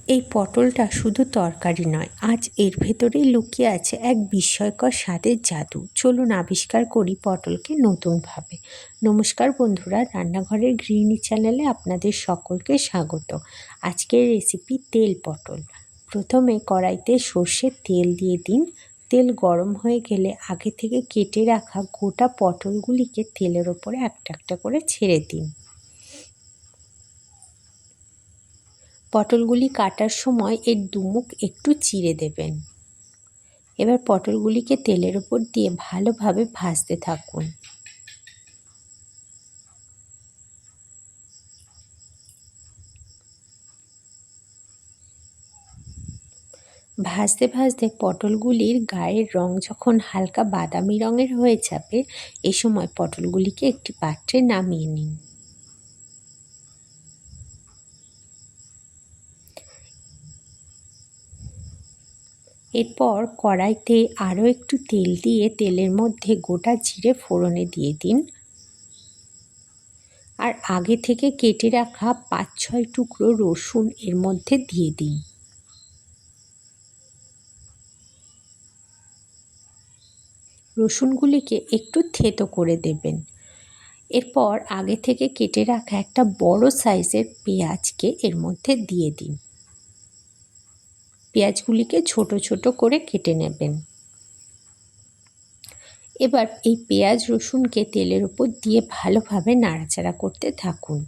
এই পটলটা শুধু তরকারি নয়, আজ এর ভেতরেই লুকিয়ে আছে এক বিস্ময়কর স্বাদের জাদু। চলুন আবিষ্কার করি পটলকে নতুনভাবে। নমস্কার বন্ধুরা, রান্নাঘরের গৃহিণী চ্যানেলে আপনাদের সকলকে স্বাগত। আজকের রেসিপি তেল পটল। প্রথমে কড়াইতে সর্ষের তেল দিয়ে দিন। তেল গরম হয়ে গেলে আগে থেকে কেটে রাখা গোটা পটলগুলিকে তেলের ওপরে একটা একটা করে ছেড়ে দিন। পটলগুলি কাটার সময় এর দুমুখ একটু চিড়ে দেবেন। এবার পটলগুলিকে তেলের ওপর দিয়ে ভালোভাবে ভাজতে থাকুন। ভাজতে ভাজতে পটলগুলির গায়ের রং যখন হালকা বাদামি রঙের হয়ে যাবে, এ সময় পটলগুলিকে একটি পাত্রে নামিয়ে নিন। এরপর কড়াইতে আরও একটু তেল দিয়ে তেলের মধ্যে গোটা জিরে ফোড়নে দিয়ে দিন। আর আগে থেকে কেটে রাখা ৫-৬ টুকরো রসুন এর মধ্যে দিয়ে দিন। রসুনগুলিকে একটু থেতো করে দেবেন। এরপর আগে থেকে কেটে রাখা একটা বড় সাইজের পেঁয়াজকে এর মধ্যে দিয়ে দিন। পেঁয়াজগুলিকে ছোট ছোট করে কেটে নেবেন। এবার এই পেঁয়াজ রসুনকে তেলের উপর দিয়ে ভালোভাবে নাড়াচাড়া করতে থাকুন।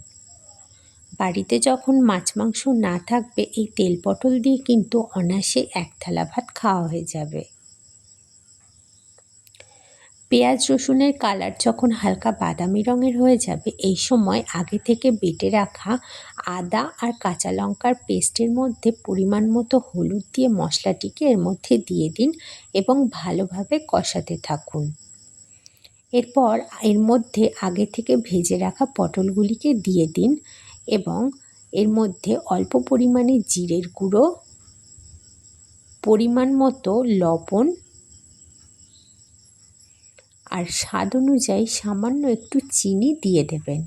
বাড়িতে যখন মাছ মাংস না থাকবে, এই তেল পটল দিয়ে কিন্তু অনায়াসে এক থালা ভাত খাওয়া হয়ে যাবে। পেঁয়াজ রসুনের কালার যখন হালকা বাদামি রঙের হয়ে যাবে, এই সময় আগে থেকে বেটে রাখা আদা আর কাঁচা লঙ্কার পেস্টের মধ্যে পরিমাণ মতো হলুদ দিয়ে মশলাটিকে এর মধ্যে দিয়ে দিন এবং ভালোভাবে কষাতে থাকুন। এরপর এর মধ্যে আগে থেকে ভেজে রাখা পটলগুলিকে দিয়ে দিন এবং এর মধ্যে অল্প পরিমাণে জিরের গুঁড়ো, পরিমাণ মতো লবণ আর স্বাদ অনুযায়ী সামান্য একটু চিনি দিয়ে দেবেন।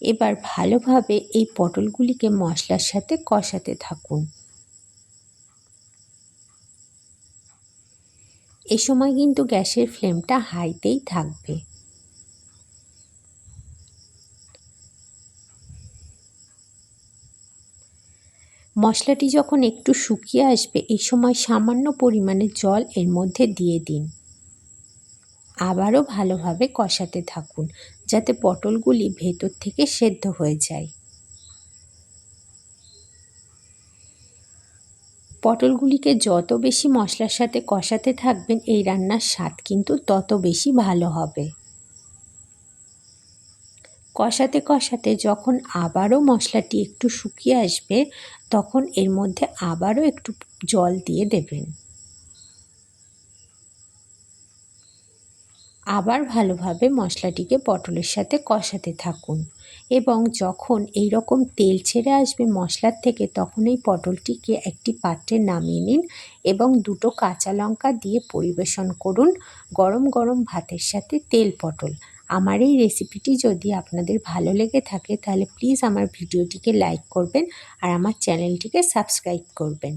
এবার ভালোভাবে এই পটলগুলিকে মশলার সাথে কষাতে থাকুন। এই সময় কিন্তু গ্যাসের ফ্লেমটা হাইতেই থাকবে। মশলাটি যখন একটু শুকিয়ে আসবে, এই সময় সামান্য পরিমাণে জল এর মধ্যে দিয়ে দিন। আবারও ভালোভাবে কষাতে থাকুন যাতে পটলগুলি ভেতর থেকে সেদ্ধ হয়ে যায়। পটলগুলিকে যত বেশি মশলার সাথে কষাতে থাকবেন, এই রান্নার স্বাদ কিন্তু তত বেশি ভালো হবে। কষাতে কষাতে যখন আবারও মশলাটি একটু শুকিয়ে আসবে, তখন এর মধ্যে আবারও একটু জল দিয়ে দেবেন। আবার ভালোভাবে মশলাটিকে পটলের সাথে কষাতে থাকুন এবং যখন এই রকম তেল ছেড়ে আসবে মশলার থেকে, তখন এই পটলটিকে একটি পাত্রে নামিয়ে নিন এবং দুটো কাঁচা লঙ্কা দিয়ে পরিবেশন করুন গরম গরম ভাতের সাথে তেল পটল। আমার এই রেসিপিটি যদি আপনাদের ভালো লেগে থাকে, তাহলে প্লিজ আমার ভিডিওটিকে লাইক করবেন আর আমার চ্যানেলটিকে সাবস্ক্রাইব করবেন।